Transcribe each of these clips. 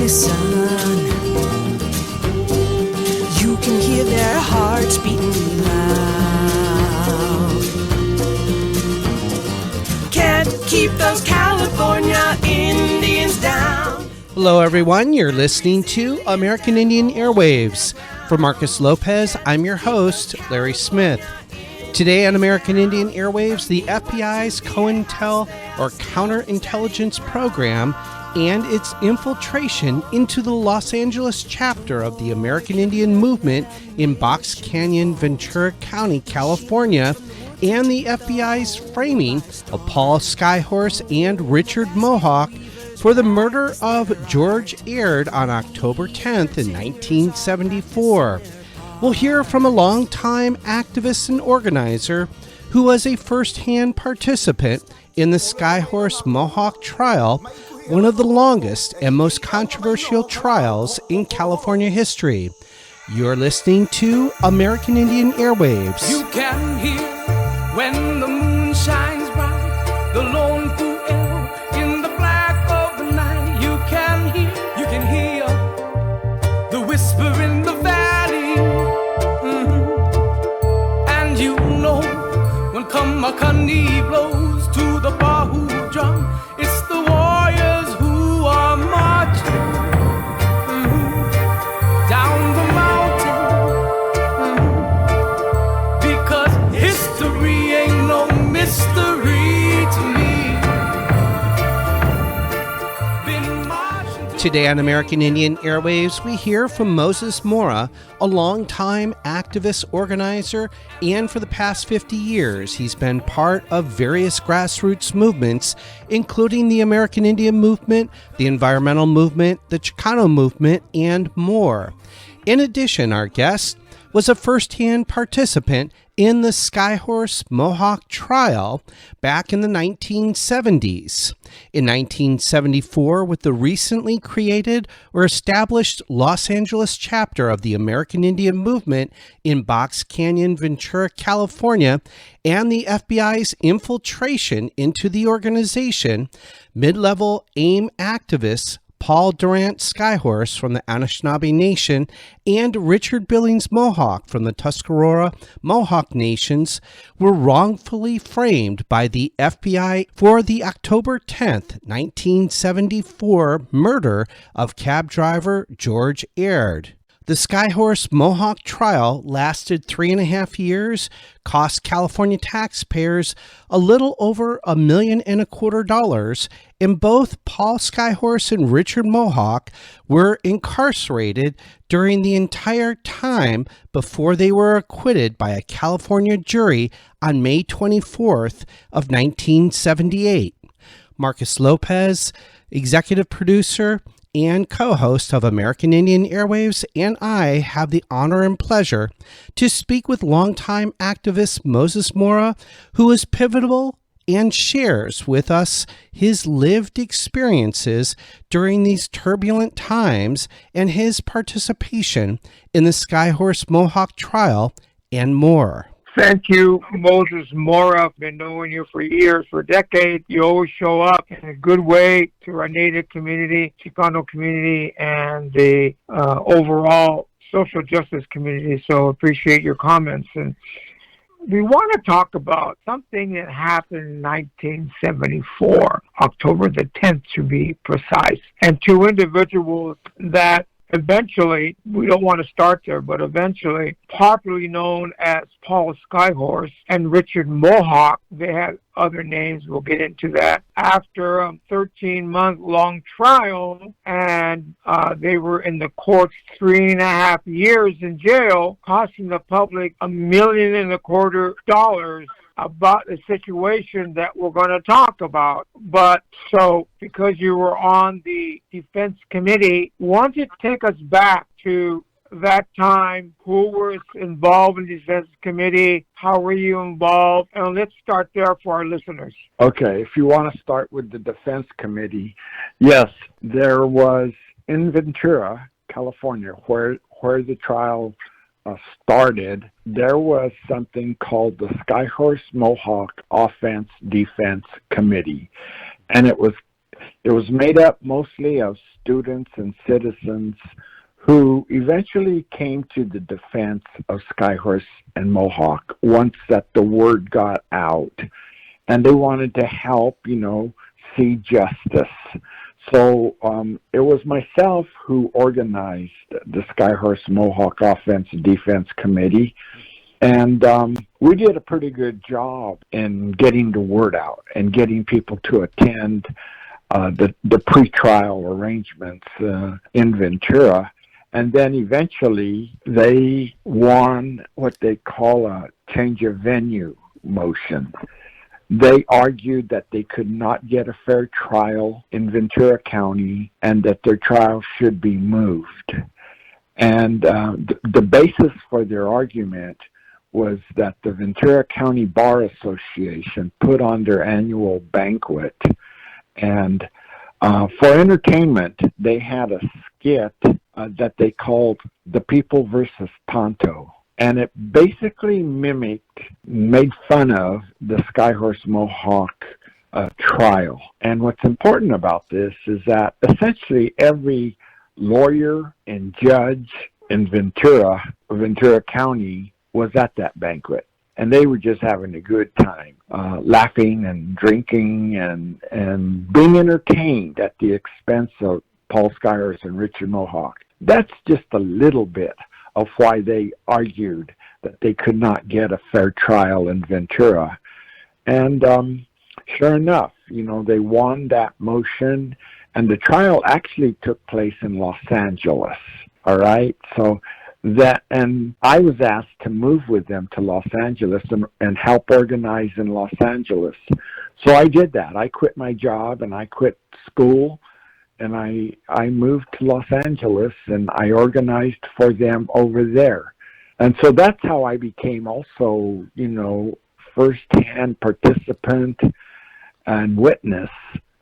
listen, you can hear their hearts beating loud. Can't keep those California Indians down. Hello, everyone. You're listening to American Indian Airwaves. For Marcus Lopez, I'm your host, Larry Smith. Today on American Indian Airwaves, the FBI's COINTEL, or counterintelligence program, and its infiltration into the Los Angeles chapter of the American Indian movement in Box Canyon, Ventura County, California, and the FBI's framing of Paul Skyhorse and Richard Mohawk for the murder of George Aird on October 10th in 1974. We'll hear from a longtime activist and organizer who was a first-hand participant in the Skyhorse-Mohawk trial, one of the longest and most controversial trials in California history. You're listening to American Indian Airwaves. You can hear when the moon shines bright, the lone fool in the black of the night. You can hear the whisper in the valley. And you know when Kamakani blows to the Bahu drum, it's the warriors who are marching down the mountain, because history ain't no mystery to me. Been marching Today on American Indian Airwaves, we hear from Moses Mora, a longtime activist organizer, and for the past 50 years, he's been part of various grassroots movements, including the American Indian movement, the environmental movement, the Chicano movement, and more. In addition, our guest was a first-hand participant in the Skyhorse-Mohawk trial back in the 1970s. In 1974, with the recently created or established Los Angeles chapter of the American Indian movement in Box Canyon, Ventura, California, and the FBI's infiltration into the organization, mid-level AIM activists Paul Durant Skyhorse from the Anishinaabe Nation and Richard Billings Mohawk from the Tuscarora-Mohawk Nations were wrongfully framed by the FBI for the October 10th, 1974 murder of cab driver George Aird. The Skyhorse-Mohawk trial lasted 3.5 years, cost California taxpayers a little over $1.25 million, and both Paul Skyhorse and Richard Mohawk were incarcerated during the entire time before they were acquitted by a California jury on May 24th of 1978. Marcus Lopez, executive producer and co-host of American Indian Airwaves, and I have the honor and pleasure to speak with longtime activist Moses Mora, who is pivotal and shares with us his lived experiences during these turbulent times and his participation in the Skyhorse-Mohawk trial and more. Thank you, Moses Mora. I've been knowing you for years, for decades. You always show up in a good way to our Native community, Chicano community, and the overall social justice community. So appreciate your comments. And we want to talk about something that happened in 1974, October the 10th to be precise, and two individuals that eventually, we don't want to start there, but eventually, popularly known as Paul Skyhorse and Richard Mohawk, they had other names, we'll get into that, after a 13-month-long trial, and they were in the courts 3.5 years in jail, costing the public $1.25 million about the situation that we're going to talk about. But so, because you were on the defense committee, want to take us back to that time, who was involved in the defense committee, how were you involved, and let's start there for our listeners. Okay, if you want to start with the defense committee, yes, there was in Ventura, California, where the trial started, there was something called the Skyhorse-Mohawk Offense Defense Committee, and it was It was made up mostly of students and citizens who eventually came to the defense of Skyhorse and Mohawk once that the word got out. And they wanted to help, see justice. So it was myself who organized the Skyhorse-Mohawk Offense Defense Committee. And we did a pretty good job in getting the word out and getting people to attend the pretrial arrangements in Ventura. And then eventually they won what they call a change of venue motion. They argued that they could not get a fair trial in Ventura County and that their trial should be moved. And the basis for their argument was that the Ventura County Bar Association put on their annual banquet, and for entertainment, they had a skit that they called The People versus Tonto. And it basically made fun of the Skyhorse-Mohawk trial. And what's important about this is that essentially every lawyer and judge in Ventura County was at that banquet. And they were just having a good time, laughing and drinking and being entertained at the expense of Paul Skyhorse and Richard Mohawk. That's just a little bit of why they argued that they could not get a fair trial in Ventura. And sure enough, they won that motion, and the trial actually took place in Los Angeles. All right? So and I was asked to move with them to Los Angeles and help organize in Los Angeles. So I did that. I quit my job and I quit school, and I moved to Los Angeles and I organized for them over there. And so that's how I became also, first-hand participant and witness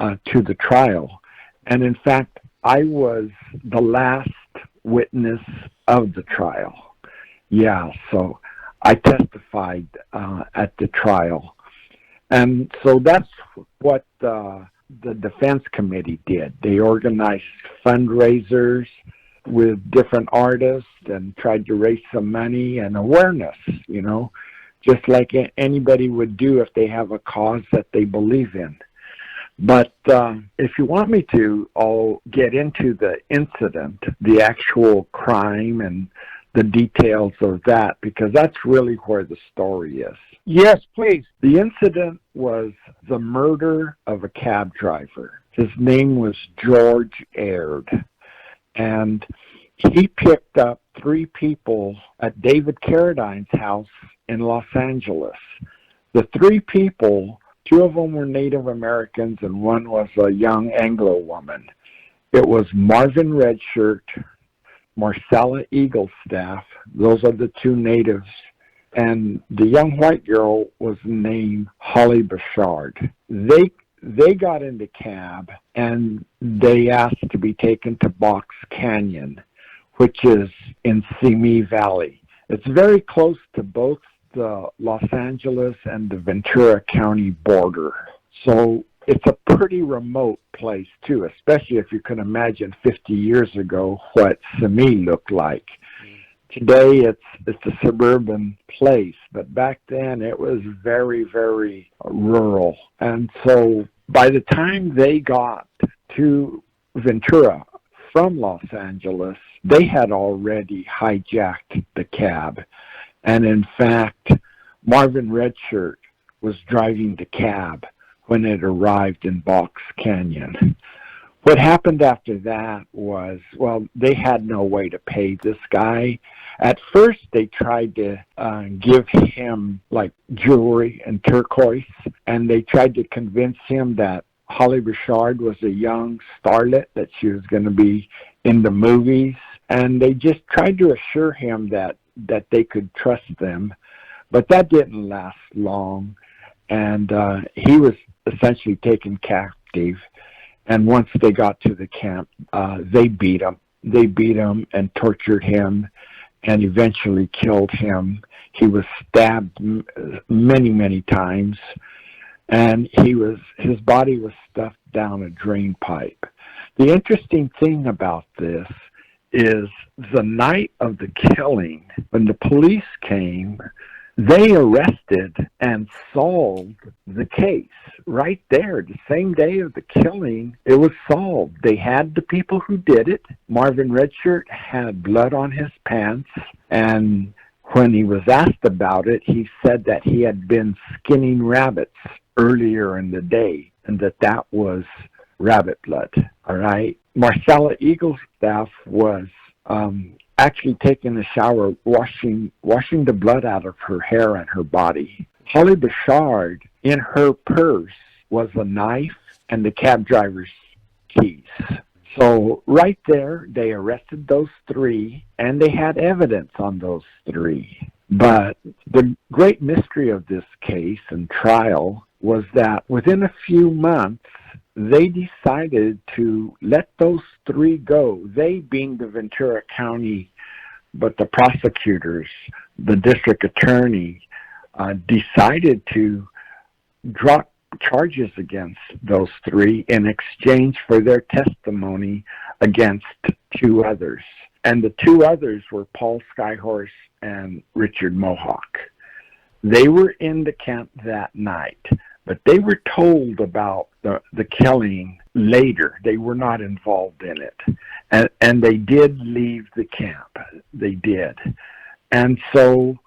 to the trial. And in fact, I was the last witness of the trial. Yeah, so I testified at the trial. And so that's what the defense committee did. They organized fundraisers with different artists and tried to raise some money and awareness, just like anybody would do if they have a cause that they believe in. But if you want me to, I'll get into the incident, the actual crime and the details of that, because that's really where the story is. Yes, please. The incident was the murder of a cab driver. His name was George Aird, and he picked up 3 people at David Carradine's house in Los Angeles. The 3 people, 2 of them were Native Americans and 1 was a young Anglo woman. It was Marvin Redshirt, Marcella Eaglestaff, those are the 2 natives, and the young white girl was named Holly Bouchard. They got in the cab and they asked to be taken to Box Canyon, which is in Simi Valley. It's very close to both the Los Angeles and the Ventura County border. So it's a pretty remote place too, especially if you can imagine 50 years ago what Simi looked like. Today it's a suburban place, but back then it was very, very rural. And so by the time they got to Ventura from Los Angeles, they had already hijacked the cab. And in fact, Marvin Redshirt was driving the cab when it arrived in Box Canyon. What happened after that was, they had no way to pay this guy. At first, they tried to give him like jewelry and turquoise, and they tried to convince him that Holly Bouchard was a young starlet, that she was going to be in the movies, and they just tried to assure him that they could trust them. But that didn't last long, and he was essentially taken captive. And once they got to the camp, they beat him. They beat him and tortured him and eventually killed him. He was stabbed many, many times. and his body was stuffed down a drain pipe. The interesting thing about this is the night of the killing, when the police came, they arrested and solved the case right there. The same day of the killing, it was solved. They had the people who did it. Marvin Redshirt had blood on his pants, and when he was asked about it, he said that he had been skinning rabbits earlier in the day, and that was rabbit blood. All right. Marcella Eaglestaff was actually taking a shower, washing the blood out of her hair and her body. Holly Bouchard, in her purse was a knife and the cab driver's keys. So right there, they arrested those three, and they had evidence on those three. But the great mystery of this case and trial was that within a few months, they decided to let those three go, they being the Ventura County, but the prosecutors, the district attorney, decided to drop charges against those three in exchange for their testimony against two others. And the two others were Paul Skyhorse and Richard Mohawk. They were in the camp that night, but they were told about the killing later. They were not involved in it. And they did leave the camp. They did. And so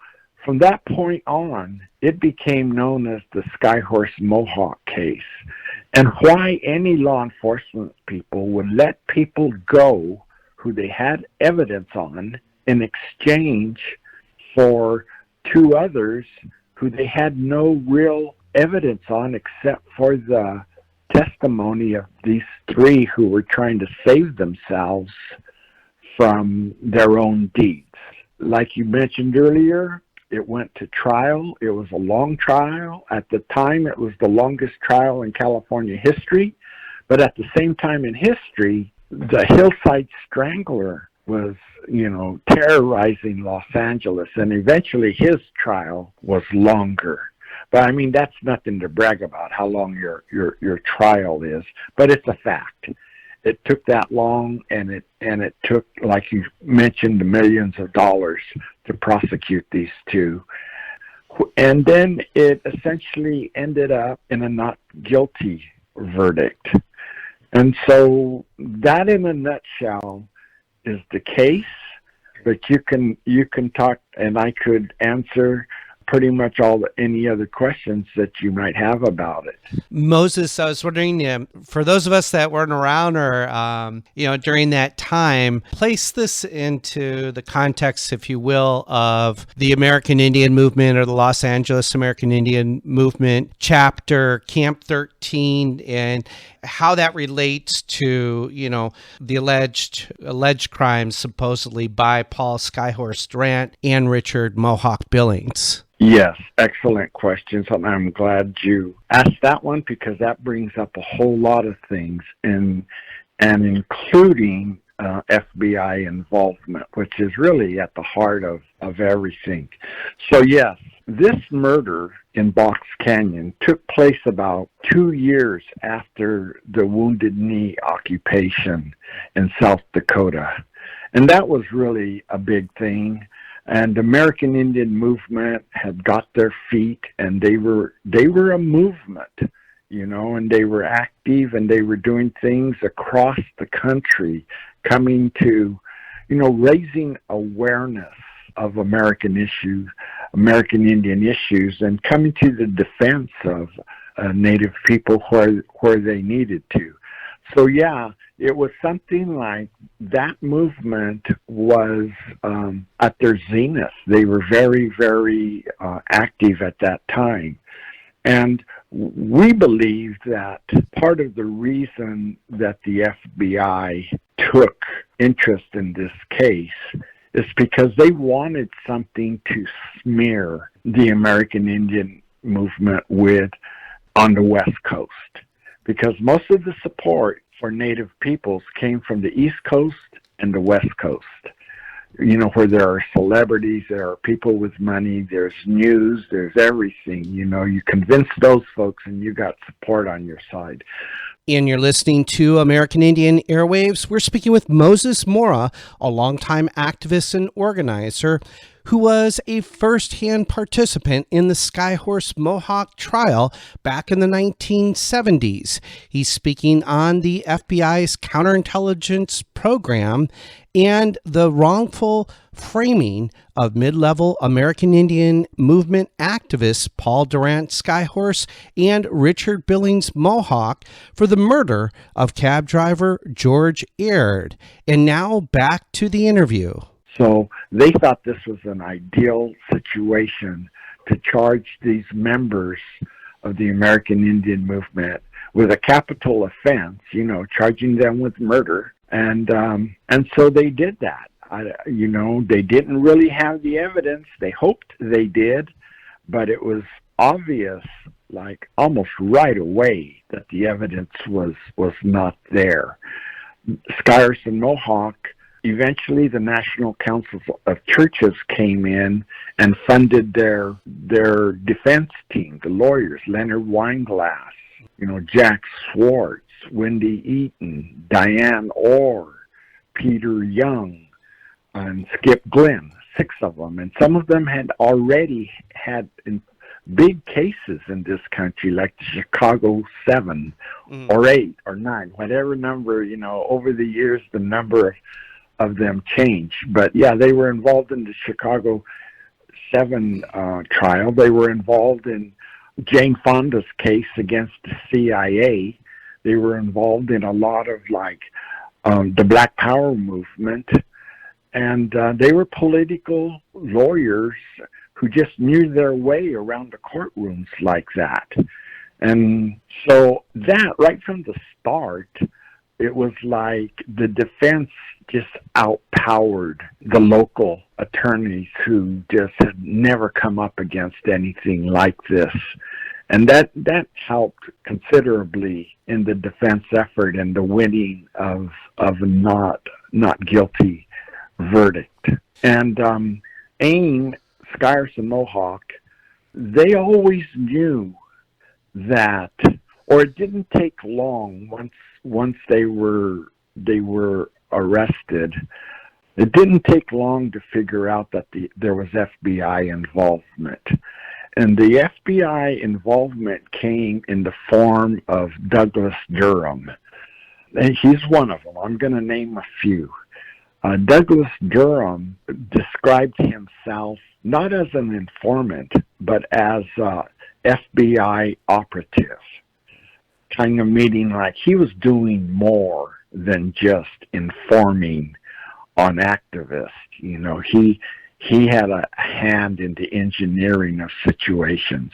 from that point on, it became known as the Skyhorse-Mohawk case, and why any law enforcement people would let people go who they had evidence on in exchange for two others who they had no real evidence on except for the testimony of these three who were trying to save themselves from their own deeds. Like you mentioned earlier, it went to trial. It was a long trial. At the time, it was the longest trial in California history. But at the same time in history, the Hillside Strangler was, terrorizing Los Angeles. And eventually his trial was longer. But I mean, that's nothing to brag about, how long your trial is. But it's a fact. It took that long, and it took, like you mentioned, millions of dollars to prosecute these two. And then it essentially ended up in a not guilty verdict. And so that, in a nutshell, is the case. But you can talk, and I could answer pretty much any other questions that you might have about it. Moses, I was wondering, for those of us that weren't around or, during that time, place this into the context, if you will, of the American Indian Movement or the Los Angeles American Indian Movement chapter, Camp 13, and how that relates to, the alleged crimes supposedly by Paul Skyhorse Durant and Richard Mohawk Billings. Yes, excellent questions. And I'm glad you asked that one, because that brings up a whole lot of things, and including FBI involvement, which is really at the heart of everything. So yes, this murder in Box Canyon took place about 2 years after the Wounded Knee occupation in South Dakota. And that was really a big thing. And the American Indian movement had got their feet, and they were a movement, and they were active, and they were doing things across the country, coming to, raising awareness of American issues, American Indian issues, and coming to the defense of Native people where they needed to. So yeah, it was something like that movement was at their zenith. They were very, very active at that time. And we believe that part of the reason that the FBI took interest in this case is because they wanted something to smear the American Indian movement with on the West Coast. Because most of the support for Native peoples came from the East Coast and the West Coast. where there are celebrities, there are people with money, there's news, there's everything. You convince those folks and you got support on your side. And you're listening to American Indian Airwaves. We're speaking with Moses Mora, a longtime activist and organizer who was a first-hand participant in the Skyhorse-Mohawk trial back in the 1970s. He's speaking on the FBI's counterintelligence program and the wrongful framing of mid-level American Indian movement activists Paul Durant Skyhorse and Richard Billings Mohawk for the murder of cab driver George Aird. And now back to the interview. So they thought this was an ideal situation to charge these members of the American Indian movement with a capital offense, charging them with murder. And so they did that. They didn't really have the evidence. They hoped they did, but it was obvious, like almost right away, that the evidence was not there. Skyhorse and Mohawk, eventually the National Council of Churches came in and funded their defense team, the lawyers, Leonard Weinglass, Jack Swartz, Wendy Eaton, Diane Orr, Peter Young, and Skip Glenn, 6 of them. And some of them had already had big cases in this country, like the Chicago 7 or 8 or 9, whatever number, over the years, the number of them changed. But yeah, they were involved in the Chicago 7 trial. They were involved in Jane Fonda's case against the CIA. They were involved in a lot of the Black Power movement. And they were political lawyers who just knew their way around the courtrooms like that. And so that, right from the start, it was like the defense just outpowered the local attorneys who just had never come up against anything like this. And that helped considerably in the defense effort and the winning of not guilty verdict. And AIM, Skyhorse and Mohawk, they always knew that, or it didn't take long once they were arrested. It didn't take long to figure out that there was FBI involvement. And the FBI involvement came in the form of Douglas Durham. And he's one of them. I'm going to name a few. Douglas Durham described himself not as an informant, but as an FBI operative, kind of meaning like he was doing more than just informing on activists. He had a hand in the engineering of situations.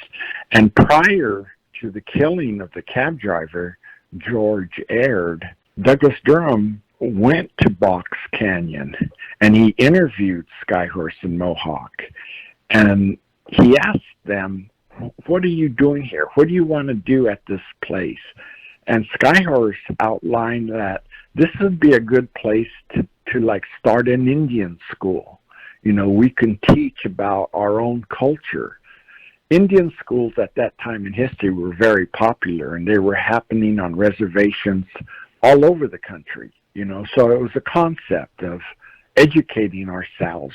And prior to the killing of the cab driver, George Aird, Douglas Durham went to Box Canyon and he interviewed Skyhorse and Mohawk. And he asked them, "What are you doing here? What do you want to do at this place?" And Skyhorse outlined that this would be a good place to start an Indian school. We can teach about our own culture. Indian schools at that time in history were very popular, and they were happening on reservations all over the country. So it was a concept of educating ourselves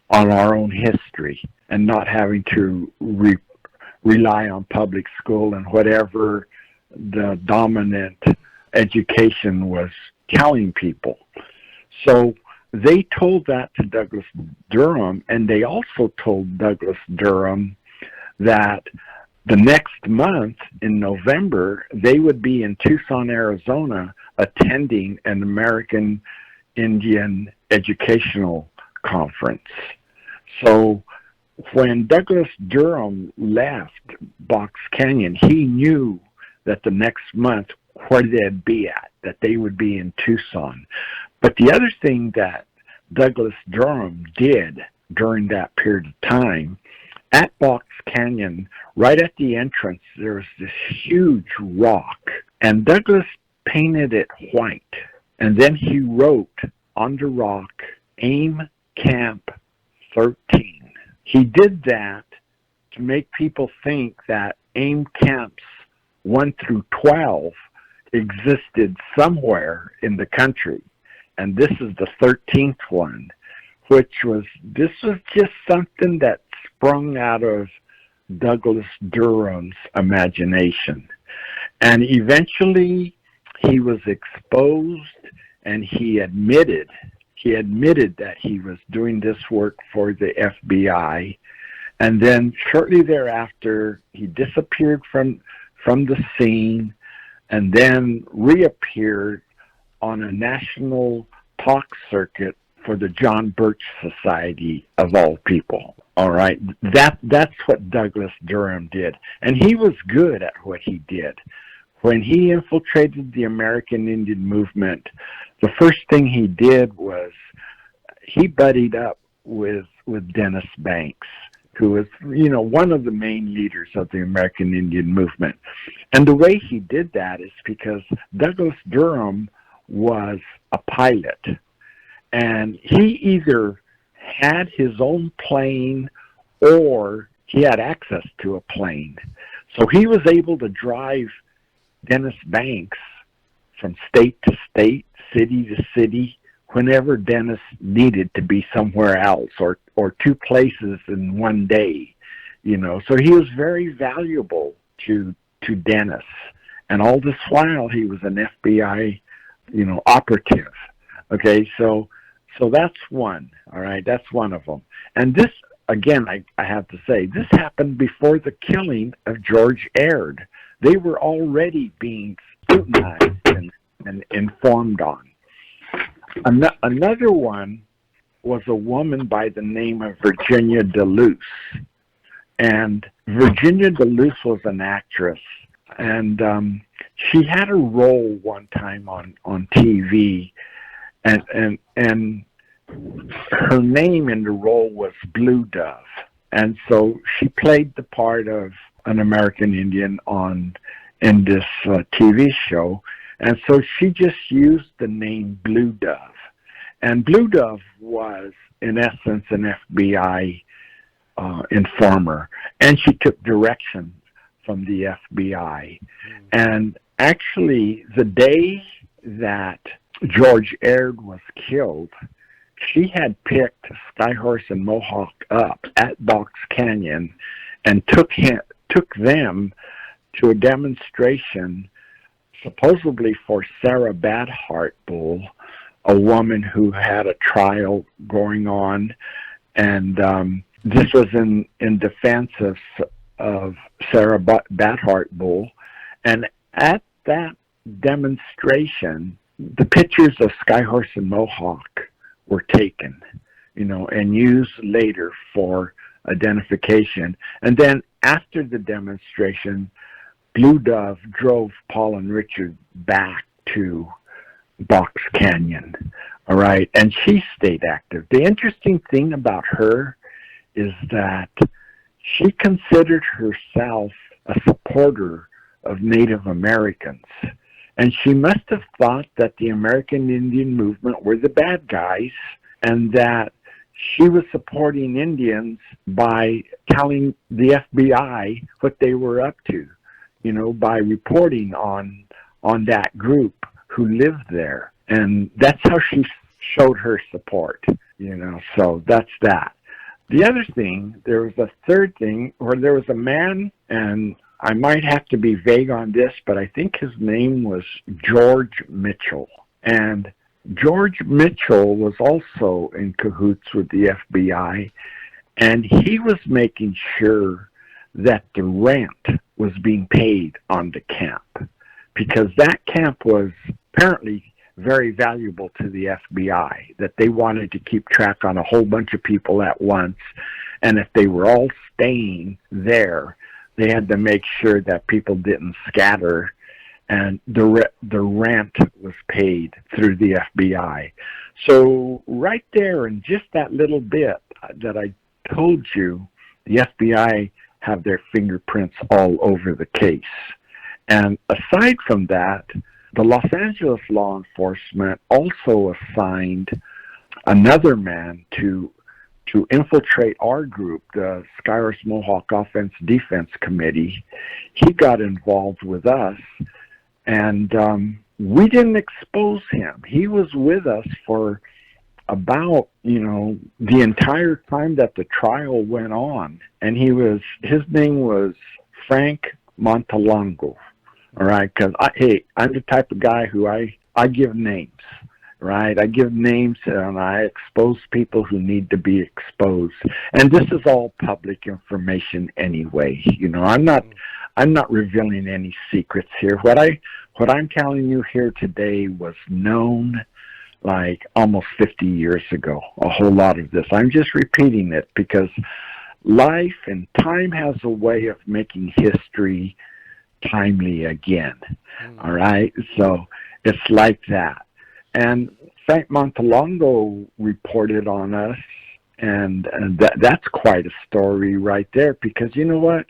on our own history and not having to rely on public school and whatever the dominant education was telling people. So they told that to Douglas Durham, and they also told Douglas Durham that the next month in November, they would be in Tucson, Arizona, attending an American Indian educational conference. So when Douglas Durham left Box Canyon, he knew that the next month where they'd be at, that they would be in Tucson. But the other thing that Douglas Durham did during that period of time, at Box Canyon, right at the entrance, there was this huge rock, and Douglas painted it white. And then he wrote on the rock, "AIM Camp 13. He did that to make people think that AIM camps 1 through 12 existed somewhere in the country. And this is the 13th one, this was just something that sprung out of Douglas Durham's imagination. And eventually he was exposed, and he admitted that he was doing this work for the FBI. And then shortly thereafter, he disappeared from the scene and then reappeared on a national talk circuit for the John Birch Society of all people. All right, that's what Douglas Durham did, and he was good at what he did. When he infiltrated the American Indian movement, the first thing he did was he buddied up with Dennis Banks, who was, one of the main leaders of the American Indian movement. And the way he did that is because Douglas Durham was a pilot, and he either had his own plane or he had access to a plane. So he was able to drive Dennis Banks from state to state, city to city, whenever Dennis needed to be somewhere else, or 2 places in one day, So he was very valuable to Dennis. And all this while he was an FBI, operative. Okay, so that's one. All right, that's one of them. And this, again, I have to say, this happened before the killing of George Aird. They were already being scrutinized and informed on. Another one was a woman by the name of Virginia DeLuce. And Virginia DeLuce was an actress. And she had a role one time on TV. And her name in the role was Blue Dove. And so she played the part of an American Indian in this TV show. And so she just used the name Blue Dove. And Blue Dove was, in essence, an FBI informer. And she took direction from the FBI. And actually, the day that George Aird was killed, she had picked Skyhorse and Mohawk up at Box Canyon and took them to a demonstration supposedly for Sarah Badhart Bull, a woman who had a trial going on, and this was in defense of Sarah Badhart Bull. And at that demonstration, the pictures of Skyhorse and Mohawk were taken, and used later for identification. And then after the demonstration, Blue Dove drove Paul and Richard back to Box Canyon, all right? And she stayed active. The interesting thing about her is that she considered herself a supporter of Native Americans. And she must have thought that the American Indian movement were the bad guys, and that she was supporting Indians by telling the FBI what they were up to, by reporting on that group who lived there. And that's how she showed her support, so that's that. The other thing, there was a third thing where there was a man, and I might have to be vague on this, but I think his name was George Mitchell. And George Mitchell was also in cahoots with the FBI, and he was making sure that the rent was being paid on the camp, because that camp was apparently very valuable to the FBI, that they wanted to keep track on a whole bunch of people at once, and if they were all staying there, they had to make sure that people didn't scatter, and the rent was paid through the FBI. So right there, in just that little bit that I told you, the FBI have their fingerprints all over the case. And aside from that, the Los Angeles law enforcement also assigned another man to infiltrate our group, the Skyhorse-Mohawk Offense Defense Committee. He got involved with us, and we didn't expose him. He was with us for about, the entire time that the trial went on. And his name was Frank Montalongo. All right, because I'm the type of guy who I give names. Right, I give names and I expose people who need to be exposed, and this is all public information anyway. I'm not revealing any secrets here. What I'm telling you here today was known like almost 50 years ago. A whole lot of this. I'm just repeating it because life and time has a way of making history timely again. All right, so it's like that. And Frank Montalongo reported on us, and that's quite a story right there, because you know what?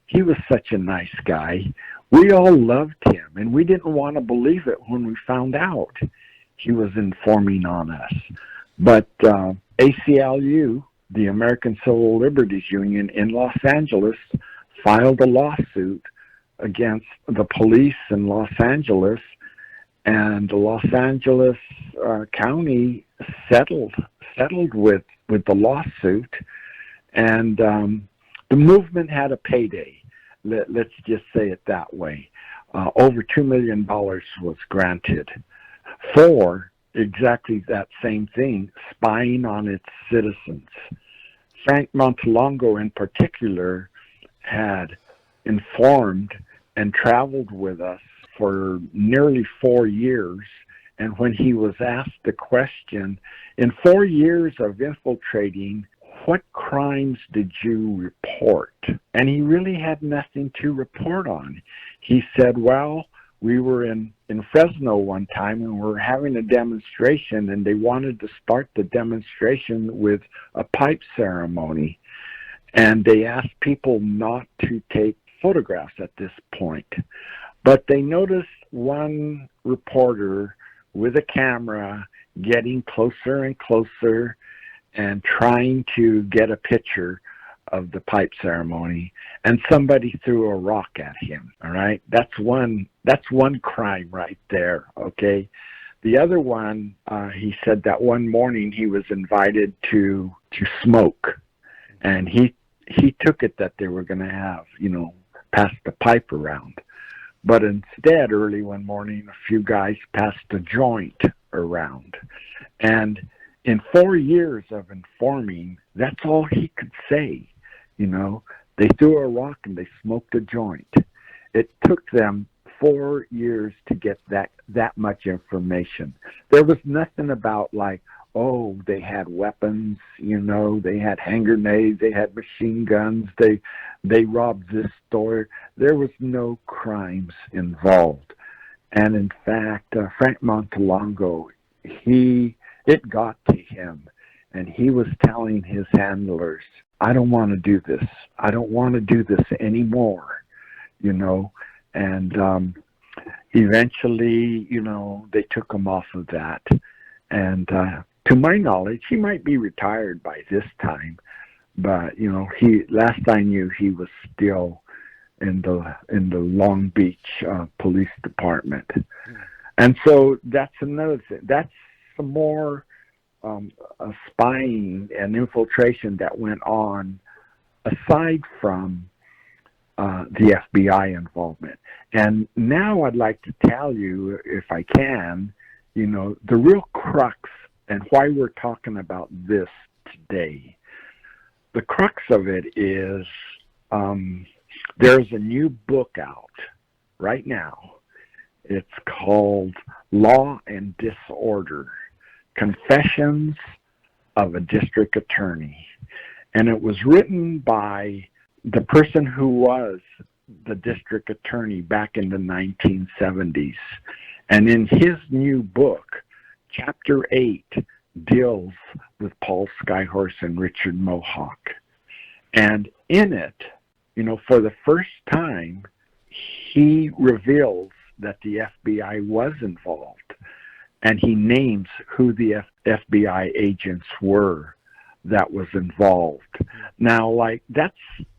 He was such a nice guy. We all loved him, and we didn't want to believe it when we found out he was informing on us. But ACLU, the American Civil Liberties Union in Los Angeles, filed a lawsuit against the police in Los Angeles, and the Los Angeles County settled with the lawsuit, and the movement had a payday. Let's just say it that way. Over $2 million was granted for exactly that same thing, spying on its citizens. Frank Montalongo in particular had informed and traveled with us for nearly 4 years, and when he was asked the question, in 4 years of infiltrating, what crimes did you report? And he really had nothing to report on. He said, well, we were in Fresno one time and we were having a demonstration, and they wanted to start the demonstration with a pipe ceremony, and they asked people not to take photographs at this point. But they noticed one reporter with a camera getting closer and closer and trying to get a picture of the pipe ceremony, and somebody threw a rock at him. All right, that's one crime right there. Okay, the other one, he said that one morning he was invited to smoke, and he took it that they were going to have pass the pipe around. But instead, early one morning, a few guys passed a joint around. And in 4 years of informing, that's all he could say. They threw a rock and they smoked a joint. It took them 4 years to get that much information. There was nothing about like, oh, they had weapons, they had hand grenades, they had machine guns, they robbed this store. There was no crimes involved. And in fact, Frank Montalongo, it got to him, and he was telling his handlers, I don't want to do this. I don't want to do this anymore, and eventually, they took him off of that. And to my knowledge, he might be retired by this time, but last I knew, he was still in the Long Beach Police Department. And so that's another thing. That's some more spying and infiltration that went on aside from the FBI involvement. And now I'd like to tell you, if I can, the real crux and why we're talking about this today. The crux of it is there's a new book out right now. It's called Law and Disorder, Confessions of a District Attorney. And it was written by the person who was the district attorney back in the 1970s. And in his new book, Chapter 8 deals with Paul Skyhorse and Richard Mohawk. And in it, for the first time, he reveals that the FBI was involved. and he names who the FBI agents were that was involved. Now, like,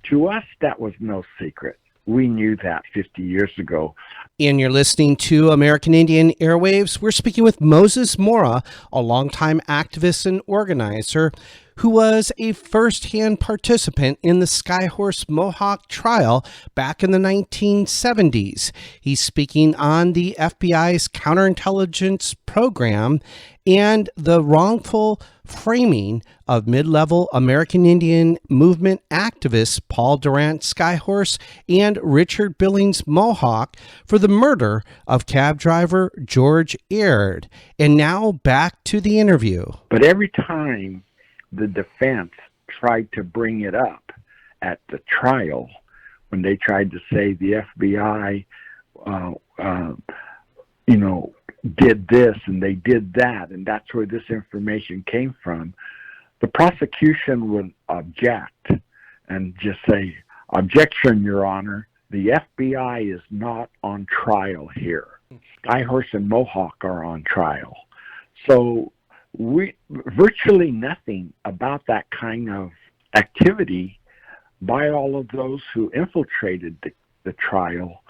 to us, that was no secret. We knew that 50 years ago. And you're listening to American Indian Airwaves. We're speaking with Moses Mora, a longtime activist and organizer who was a first-hand participant in the Skyhorse-Mohawk trial back in the 1970s. He's speaking on the FBI's counterintelligence program and the wrongful framing of mid-level American Indian movement activists Paul Durant Skyhorse and Richard Billings Mohawk for the murder of cab driver George Aird. And now back to the interview. But every time the defense tried to bring it up at the trial, when they tried to say the FBI, did this and they did that, and that's where this information came from, the prosecution would object and just say, "Objection, Your Honor. The FBI is not on trial here. Skyhorse and Mohawk are on trial." So virtually nothing about that kind of activity by all of those who infiltrated the trial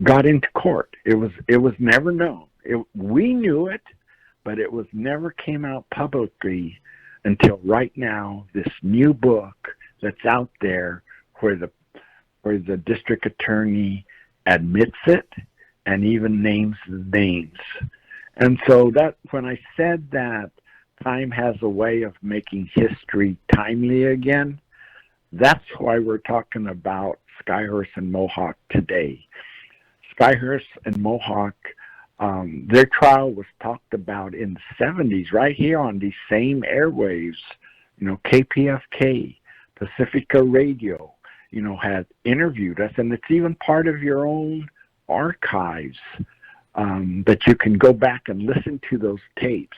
got into court. It was never known. We knew it, but it was never came out publicly until right now. This new book that's out there, where the district attorney admits it and even names the names. And so that when I said that time has a way of making history timely again, that's why we're talking about Skyhorse and Mohawk today. Skyhorse and Mohawk, their trial was talked about in the 70s, right here on these same airwaves. KPFK, Pacifica Radio, had interviewed us, and it's even part of your own archives that you can go back and listen to those tapes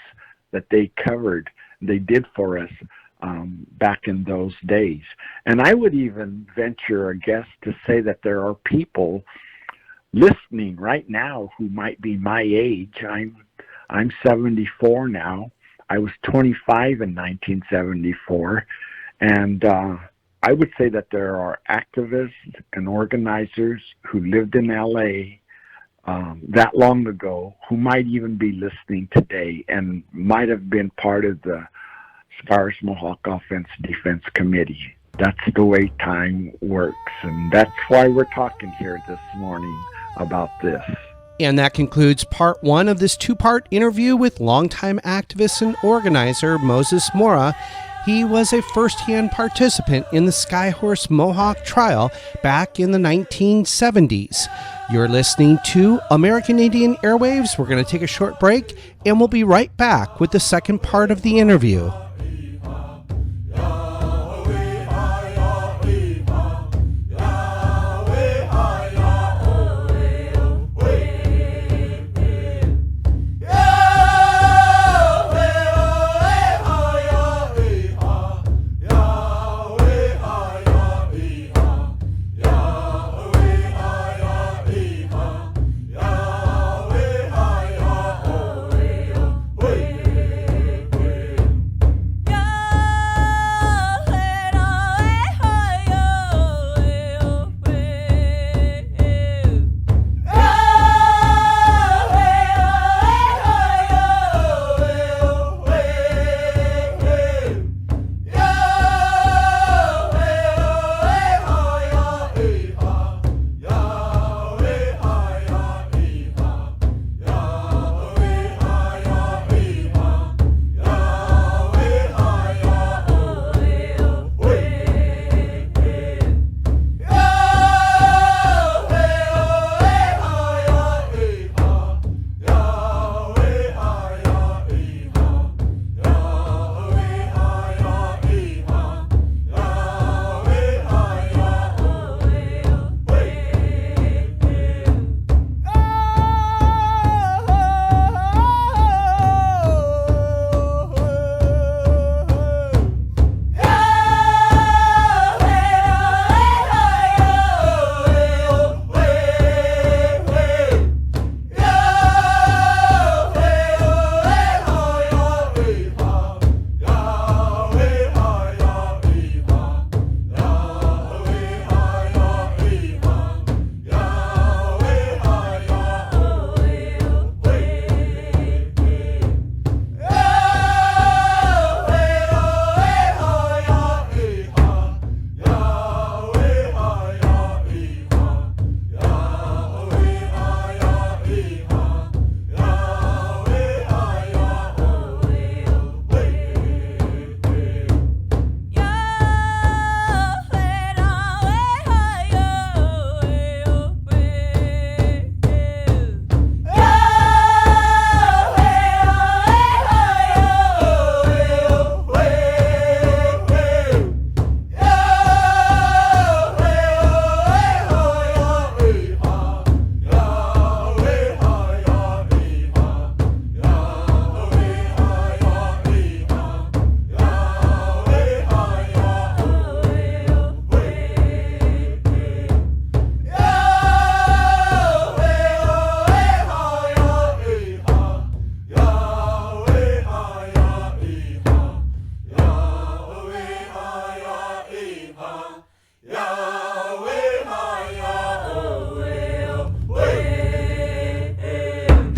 that they did for us back in those days. And I would even venture a guess to say that there are people listening right now who might be my age. I'm 74 now. I was 25 in 1974, and I would say that there are activists and organizers who lived in LA that long ago who might even be listening today and might have been part of the Skyhorse-Mohawk Offense Defense Committee. That's the way time works, and that's why we're talking here this morning about this. And that concludes part one of this two-part interview with longtime activist and organizer Moses Mora. He was a first-hand participant in the Skyhorse-Mohawk trial back in the 1970s. You're listening to American Indian Airwaves. We're going to take a short break, and we'll be right back with the second part of the interview.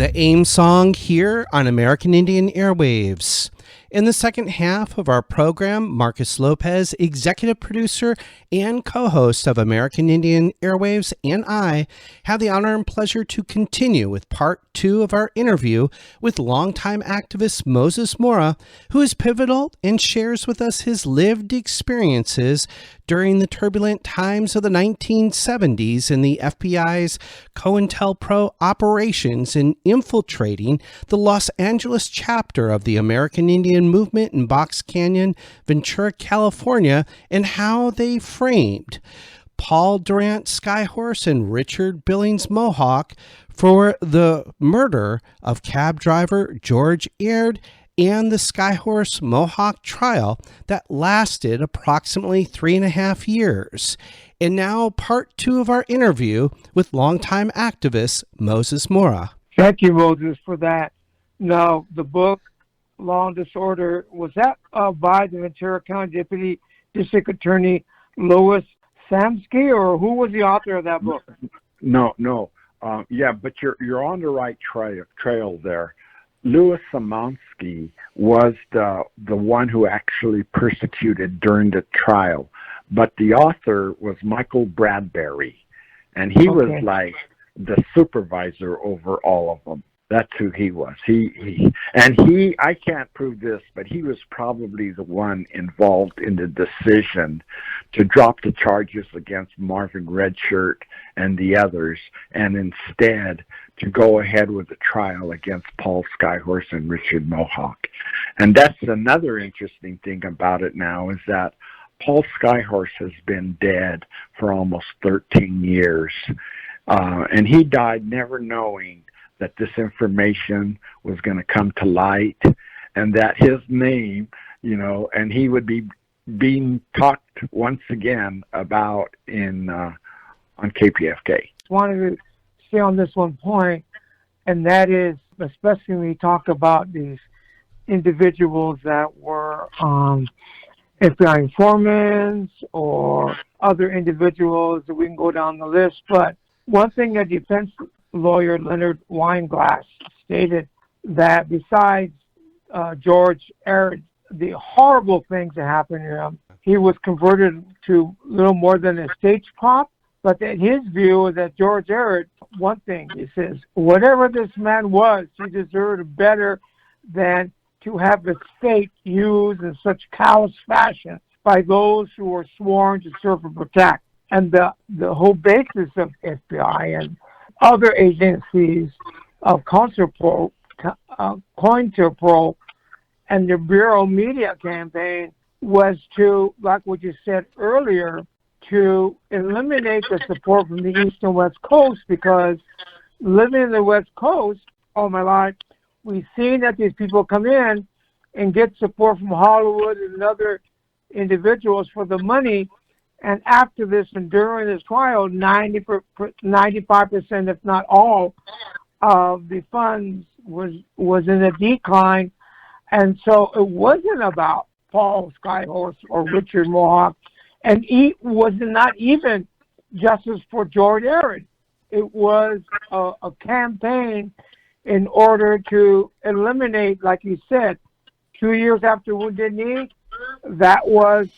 the AIM song here on American Indian Airwaves. In the second half of our program, Marcus Lopez, executive producer and co-host of American Indian Airwaves, and I have the honor and pleasure to continue with part 2 of our interview with longtime activist Moses Mora, who is pivotal and shares with us his lived experiences during the turbulent times of the 1970s in the FBI's COINTELPRO operations in infiltrating the Los Angeles chapter of the American Indian movement in Box Canyon, Ventura, California, and how they framed Paul Durant Skyhorse and Richard Billings Mohawk for the murder of cab driver George Aird, and the Skyhorse-Mohawk trial that lasted approximately 3.5 years. And now part 2 of our interview with longtime activist Moses Mora. Thank you, Moses, for that. Now, the book, Law and Disorder, was that by the Ventura County Deputy District Attorney Louis Samsky, or who was the author of that book? No. Yeah, but you're on the right trail there. Louis Samsky was the one who actually persecuted during the trial, but the author was Michael Bradbury, and he was like the supervisor over all of them. That's who he was. I can't prove this, but he was probably the one involved in the decision to drop the charges against Marvin Redshirt and the others, and instead to go ahead with the trial against Paul Skyhorse and Richard Mohawk. And that's another interesting thing about it now, is that Paul Skyhorse has been dead for almost 13 years, and he died never knowing that this information was going to come to light, and that his name, and he would be being talked once again about on KPFK. Wanted to stay on this one point, and that is, especially when we talk about these individuals that were FBI informants or other individuals, that we can go down the list. But one thing that defense lawyer Leonard Weinglass stated, that besides George Aird, the horrible things that happened to him, he was converted to little more than a stage prop. But that his view is that George Aird, one thing, he says, whatever this man was, he deserved better than to have his fate used in such callous fashion by those who were sworn to serve and protect. And the whole basis of FBI and other agencies of COINTELPRO and the Bureau media campaign was to, like what you said earlier, to eliminate the support from the East and West Coast, because living in the West Coast all my life, we've seen that these people come in and get support from Hollywood and other individuals for the money. And after this and during this trial, 95%, if not all, of the funds was in a decline. And so it wasn't about Paul Skyhorse or Richard Mohawk, and it was not even justice for George Aird. It was a campaign in order to eliminate, like you said, 2 years after Wounded Knee. That was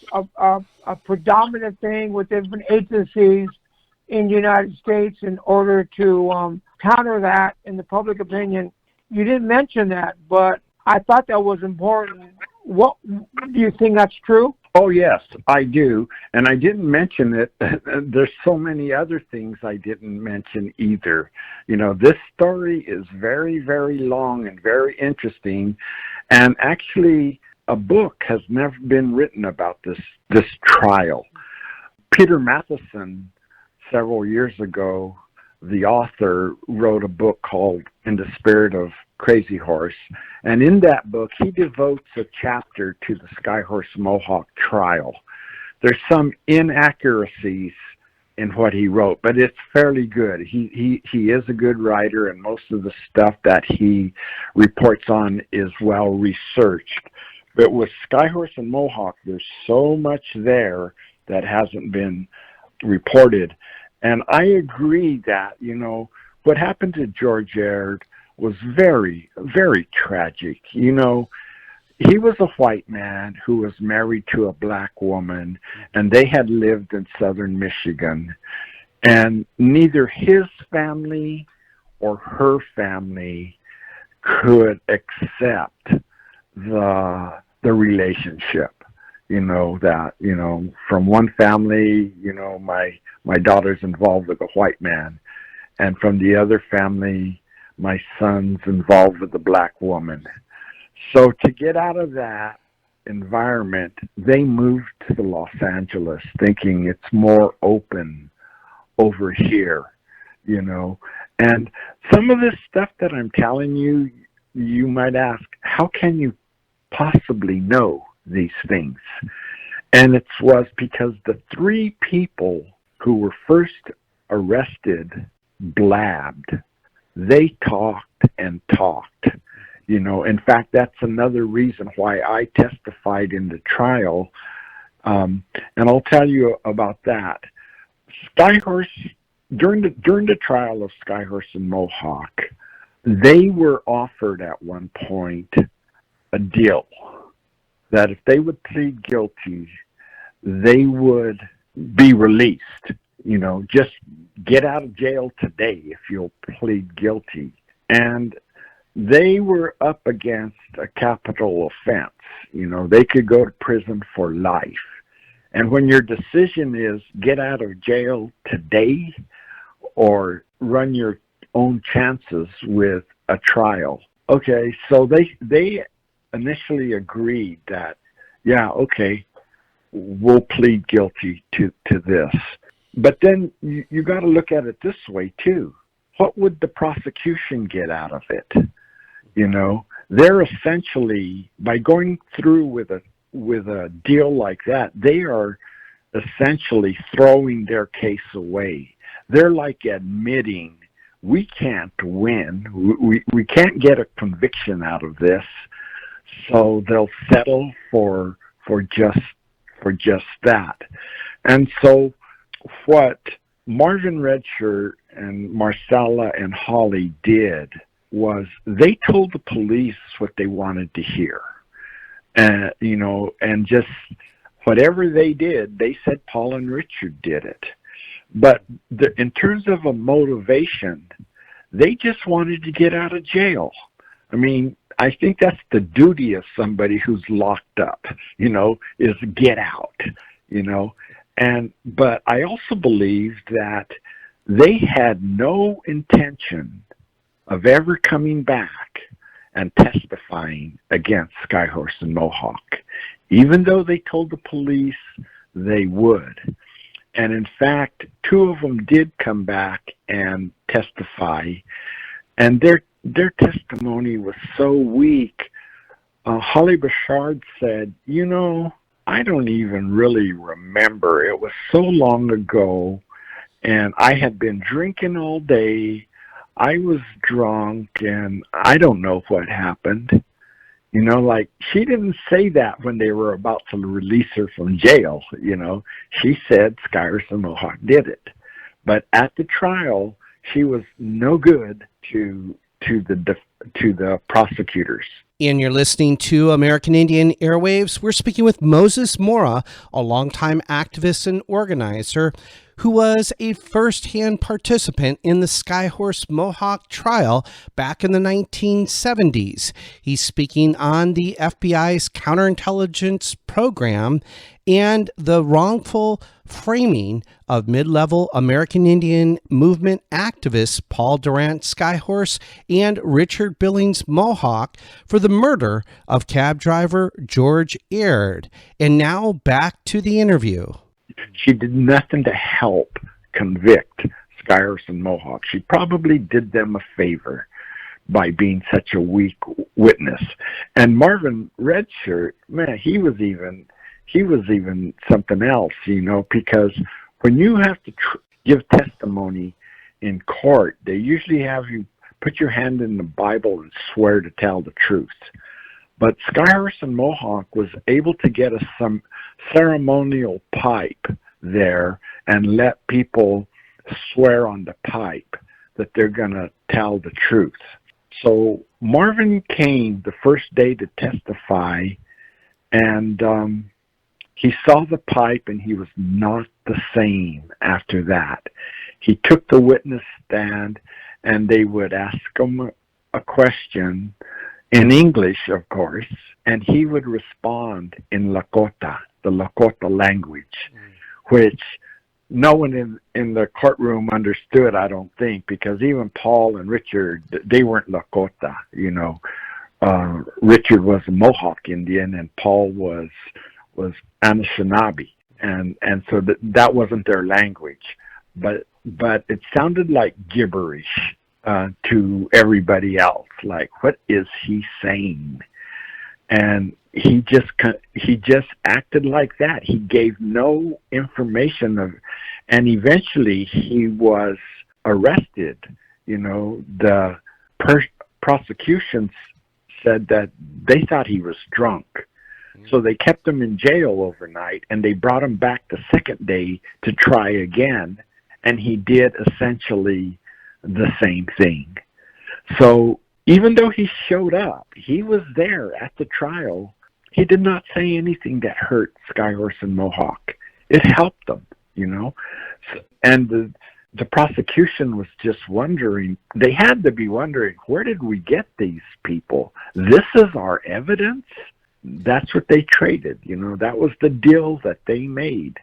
a predominant thing with different agencies in the United States in order to counter that in the public opinion. You didn't mention that, but I thought that was important. What do you think that's true? Oh, yes, I do. And I didn't mention it. There's so many other things I didn't mention either. This story is very, very long and very interesting. And actually, a book has never been written about this trial. Peter Matheson, several years ago, the author, wrote a book called In the Spirit of Crazy Horse. And in that book, he devotes a chapter to the Skyhorse-Mohawk trial. There's some inaccuracies in what he wrote, but it's fairly good. He is a good writer, and most of the stuff that he reports on is well researched. But with Skyhorse and Mohawk, there's so much there that hasn't been reported. And I agree that, what happened to George Aird was very, very tragic. You know, he was a white man who was married to a black woman, and they had lived in southern Michigan. And neither his family or her family could accept the relationship. You know, that, you know, from one family, you know, my daughter's involved with a white man, and from the other family, my son's involved with a black woman. So to get out of that environment, they moved to Los Angeles thinking it's more open over here, you know. And some of this stuff that I'm telling you, you might ask, how can you possibly know these things? And it was because the three people who were first arrested blabbed. They talked and talked. You know, in fact, that's another reason why I testified in the trial. And I'll tell you about that. Skyhorse, during the trial of Skyhorse and Mohawk, they were offered at one point a deal that if they would plead guilty, they would be released. You know, just get out of jail today if you'll plead guilty. And they were up against a capital offense. You know, they could go to prison for life. And when your decision is get out of jail today or run your own chances with a trial. Okay, so they initially agreed that, yeah, okay, we'll plead guilty to this. But then you got to look at it this way too. What would the prosecution get out of it? You know, they're essentially, by going through with a deal like that, they are essentially throwing their case away. They're like admitting we can't win. We can't get a conviction out of this, so they'll settle for just that. And so what Marvin Redshirt and Marcella and Holly did was they told the police what they wanted to hear. And, you know, and just whatever they did, they said Paul and Richard did it. But in terms of a motivation, they just wanted to get out of jail. I mean, I think that's the duty of somebody who's locked up, you know, is get out, you know. But I also believe that they had no intention of ever coming back and testifying against Skyhorse and Mohawk, even though they told the police they would. And in fact, two of them did come back and testify, and their testimony was so weak. Holly Bouchard said, you know, I don't even really remember. It was so long ago, and I had been drinking all day. I was drunk, and I don't know what happened. You know, like, she didn't say that when they were about to release her from jail, you know. She said Skyhorse and Mohawk did it. But at the trial, she was no good to the prosecutors. And you're listening to American Indian Airwaves. We're speaking with Moses Mora, a longtime activist and organizer who was a first-hand participant in the Skyhorse-Mohawk trial back in the 1970s. He's speaking on the FBI's counterintelligence program and the wrongful framing of mid-level American Indian movement activists Paul Durant Skyhorse and Richard Billings Mohawk for the murder of cab driver George Aird. And now back to the interview. She did nothing to help convict Skyhorse and Mohawk. She probably did them a favor by being such a weak witness. And Marvin Redshirt, man, he was even something else, you know, because when you have to give testimony in court, they usually have you put your hand in the Bible and swear to tell the truth. But Skyhorse and Mohawk was able to get some ceremonial pipe there and let people swear on the pipe that they're going to tell the truth. So Marvin came the first day to testify, and he saw the pipe, and he was not the same after that. He took the witness stand, and they would ask him a question in English, of course, and he would respond in Lakota, the Lakota language, which no one in the courtroom understood, I don't think, because even Paul and Richard, they weren't Lakota, you know. Richard was a Mohawk Indian, and Paul was Anishinaabe, and so that wasn't their language, but it sounded like gibberish to everybody else. Like, what is he saying? And he just acted like that. He gave no information and eventually he was arrested. You know, the prosecution said that they thought he was drunk. So they kept him in jail overnight, and they brought him back the second day to try again, and he did essentially the same thing. So even though he showed up, he was there at the trial, he did not say anything that hurt Skyhorse and Mohawk. It helped them, you know. And the prosecution was just wondering, they had to be wondering, where did we get these people? This is our evidence? That's what they traded, you know. That was the deal that they made,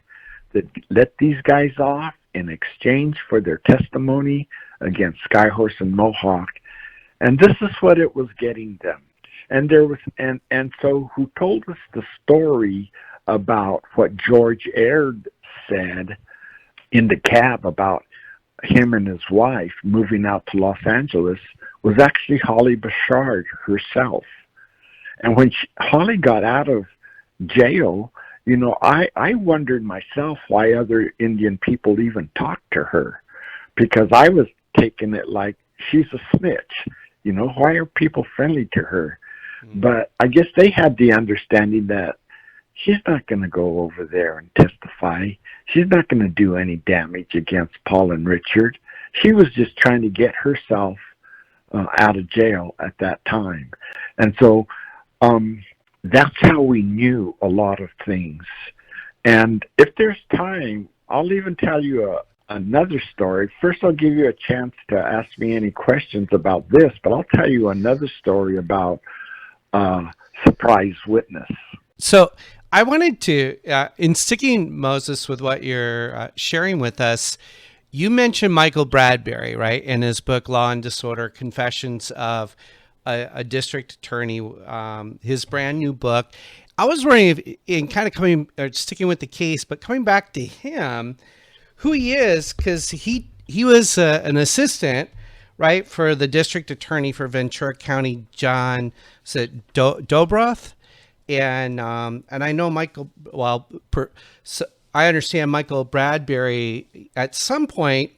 that let these guys off in exchange for their testimony against Skyhorse and Mohawk. And this is what it was getting them. And there was, and so who told us the story about what George Aird said in the cab about him and his wife moving out to Los Angeles was actually Holly Bouchard herself. And when Holly got out of jail, you know, I wondered myself why other Indian people even talked to her, because I was taking it like she's a snitch. You know, why are people friendly to her? But I guess they had the understanding that she's not going to go over there and testify. She's not going to do any damage against Paul and Richard. She was just trying to get herself out of jail at that time. And so that's how we knew a lot of things. And if there's time, I'll even tell you another story. First, I'll give you a chance to ask me any questions about this, but I'll tell you another story about surprise witness. So I wanted to, in sticking, Moses, with what you're sharing with us, you mentioned Michael Bradbury, right, in his book, Law and Disorder, Confessions of a District Attorney, his brand new book. I was wondering if, in kind of sticking with the case, but coming back to him, who he is, because he was an assistant, right, for the district attorney for Ventura County, John, is it Dobroth? And I know Michael, so I understand Michael Bradbury at some point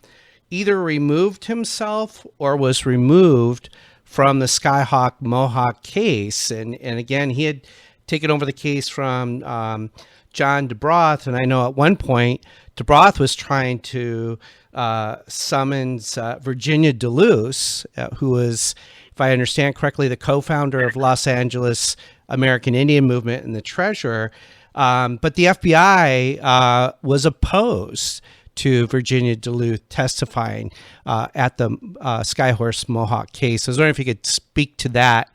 either removed himself or was removed from the Skyhawk-Mohawk case. And again, he had taken over the case from John Dobroth. And I know at one point, Dobroth was trying to summons Virginia DeLuce, who was, if I understand correctly, the co-founder of Los Angeles American Indian Movement and the treasurer. But the FBI was opposed to Virginia DeLuce testifying at the Skyhorse-Mohawk case. I was wondering if you could speak to that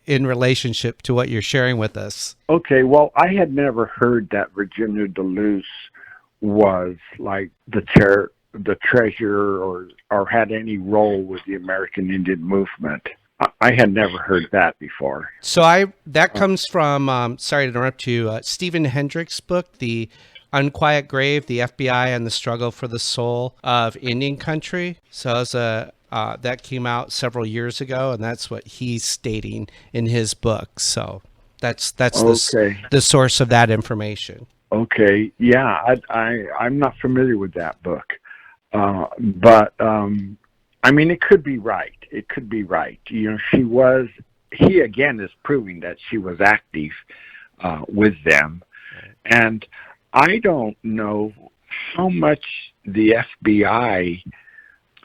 in relationship to what you're sharing with us. Okay, well, I had never heard that Virginia DeLuce was like the treasurer or had any role with the American Indian movement. I had never heard that before. So that comes from, sorry to interrupt you, Stephen Hendrick's book, The Unquiet Grave, the FBI and the Struggle for the Soul of Indian Country. So it was that came out several years ago, and that's what he's stating in his book. So that's okay. The source of that information. Okay, yeah, I'm not familiar with that book, but I mean, it could be right. It could be right. You know, he again is proving that she was active with them, and I don't know how much the FBI,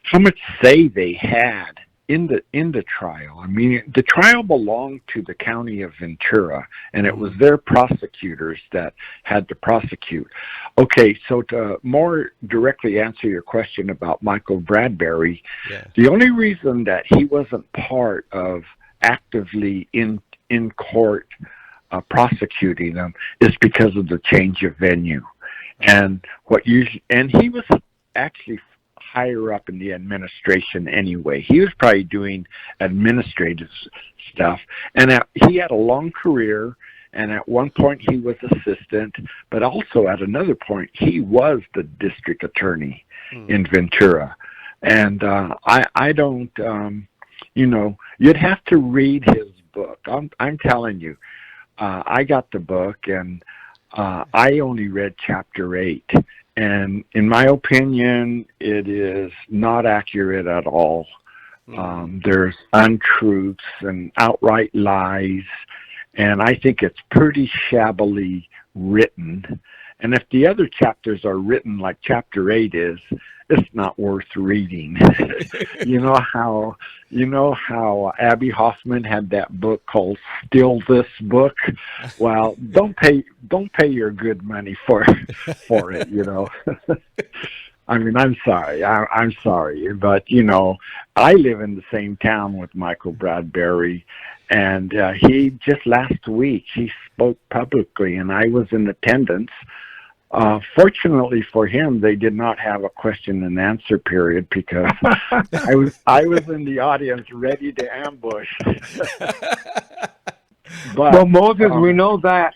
how much say they had in the trial. I mean, the trial belonged to the county of Ventura, and it was their prosecutors that had to prosecute. Okay, so to more directly answer your question about Michael Bradbury, the only reason that he wasn't part of actively in court prosecuting them is because of the change of venue, and he was actually higher up in the administration anyway. He was probably doing administrative stuff, and he had a long career, and at one point he was assistant, but also at another point he was the district attorney in Ventura. And I don't, you'd have to read his book. I'm telling you, I got the book, and I only read chapter 8. And in my opinion, it is not accurate at all. There's untruths and outright lies, and I think it's pretty shabbily written. And if the other chapters are written like chapter 8 is, it's not worth reading. You know how Abby Hoffman had that book called "Steal This Book"? Well, don't pay your good money for it. I mean, I'm sorry, but I live in the same town with Michael Bradbury, and he just last week he spoke publicly, and I was in attendance. Fortunately for him, they did not have a question and answer period because I was in the audience ready to ambush. Well, Moses, we know that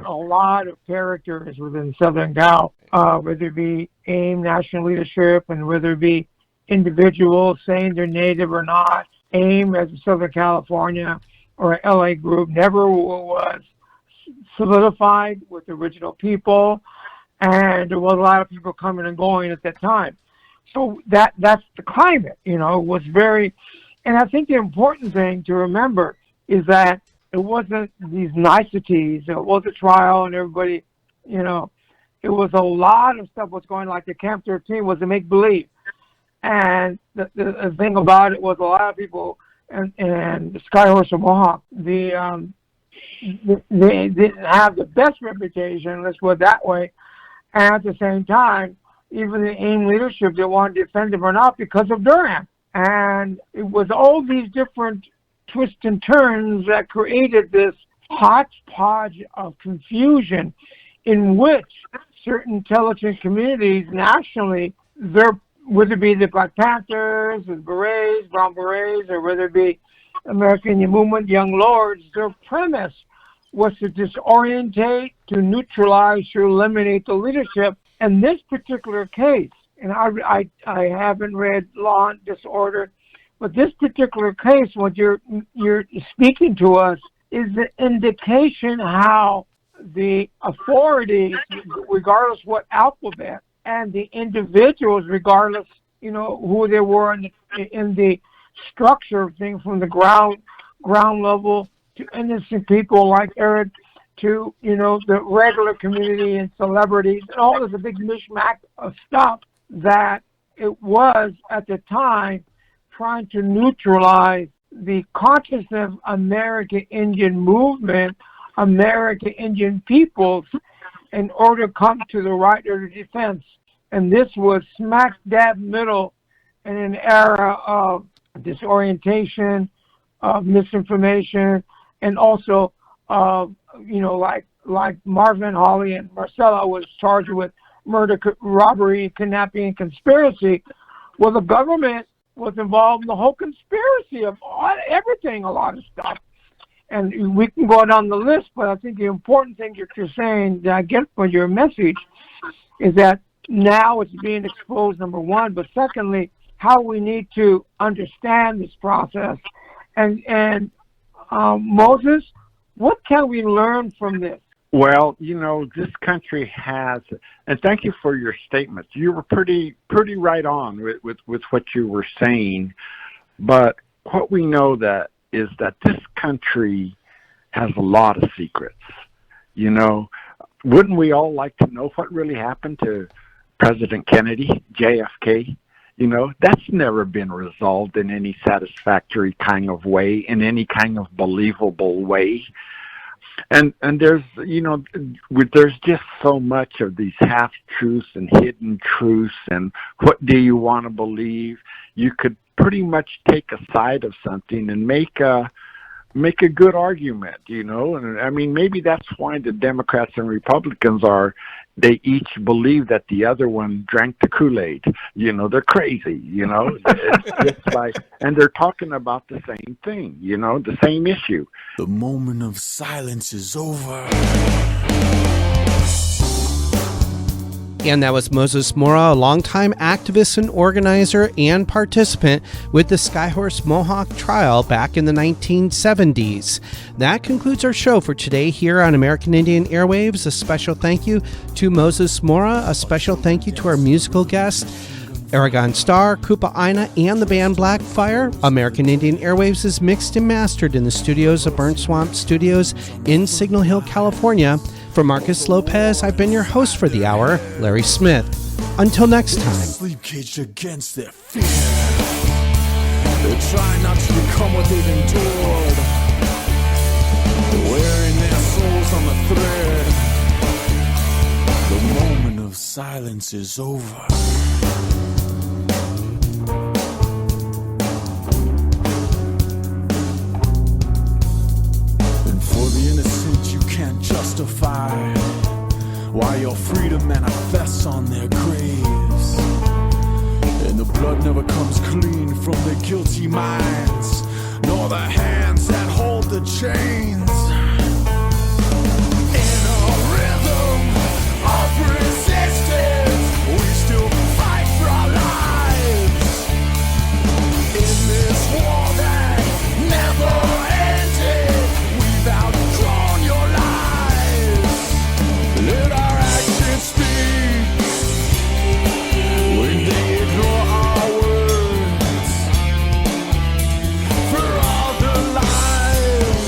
a lot of characters within Southern Cal, whether it be AIM national leadership and whether it be individuals saying they're Native or not, AIM as a Southern California or an LA group never was solidified with the original people, and there was a lot of people coming and going at that time. So that's the climate, it was very, and I think the important thing to remember is that it wasn't these niceties, it was a trial and everybody, it was a lot of stuff was going, like the Camp 13 was a make-believe. And the thing about it was a lot of people, and the Skyhorse-Mohawk, they didn't have the best reputation, let's put it that way. And at the same time, even the AIM leadership, they wanted to defend them or not because of Durant. And it was all these different twists and turns that created this hodgepodge of confusion in which certain intelligence communities nationally, whether it be the Black Panthers, the Berets, Brown Berets, or whether it be American Indian Movement, Young Lords, their premise was to disorientate, to neutralize, to eliminate the leadership. In this particular case, and I haven't read Law and Disorder, but this particular case, what you're speaking to us, is the indication how the authorities, regardless what alphabet, and the individuals, regardless, who they were in the structure of things, from the ground level to innocent people like Eric, to the regular community and celebrities, and all this a big mishmash of stuff that it was at the time trying to neutralize the consciousness of American Indian movement, American Indian peoples, in order to come to the right of defense. And this was smack dab middle in an era of disorientation, of misinformation, and also of, like Marvin, Holly, and Marcella was charged with murder, robbery, kidnapping, and conspiracy. Well, the government was involved in the whole conspiracy of everything, a lot of stuff. And we can go down the list, but I think the important thing that you're saying, that I get from your message, is that now it's being exposed, number one, but secondly, how we need to understand this process. And Moses, what can we learn from this? Well, this country has, and thank you for your statements. You were pretty right on with what you were saying. But what we know is that this country has a lot of secrets. Wouldn't we all like to know what really happened to President Kennedy, JFK? That's never been resolved in any satisfactory kind of way, in any kind of believable way. And there's, there's just so much of these half-truths and hidden truths and what do you want to believe? You could pretty much take a side of something and make a good argument, And I mean, maybe that's why the Democrats and Republicans they each believe that the other one drank the Kool-Aid. They're crazy, It's just and they're talking about the same thing, the same issue. The moment of silence is over. And that was Moses Mora, a longtime activist and organizer and participant with the Skyhorse-Mohawk trial back in the 1970s. That concludes our show for today here on American Indian Airwaves. A special thank you to Moses Mora. A special thank you to our musical guest, Aragon Star, Koopa Aina, and the band Blackfire. American Indian Airwaves is mixed and mastered in the studios of Burnt Swamp Studios in Signal Hill, California. For Marcus Lopez, I've been your host for the hour, Larry Smith. Until next time. Sleep caged against their fear. They try not to become what they've endured. Wearing their souls on the thread. The moment of silence is over. Justify why your freedom manifests on their graves, and the blood never comes clean from their guilty minds, nor the hands that hold the chains. In a rhythm of resistance, we still fight for our lives. In this war that never ended, we've outgrown your lives. Let our actions speak when they ignore our words. For all the lies,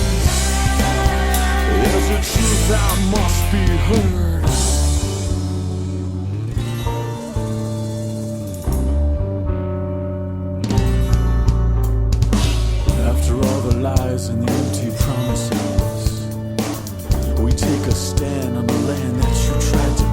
there's a truth that must be heard. After all the lies and the empty promises, we take a stand on the land that you tried to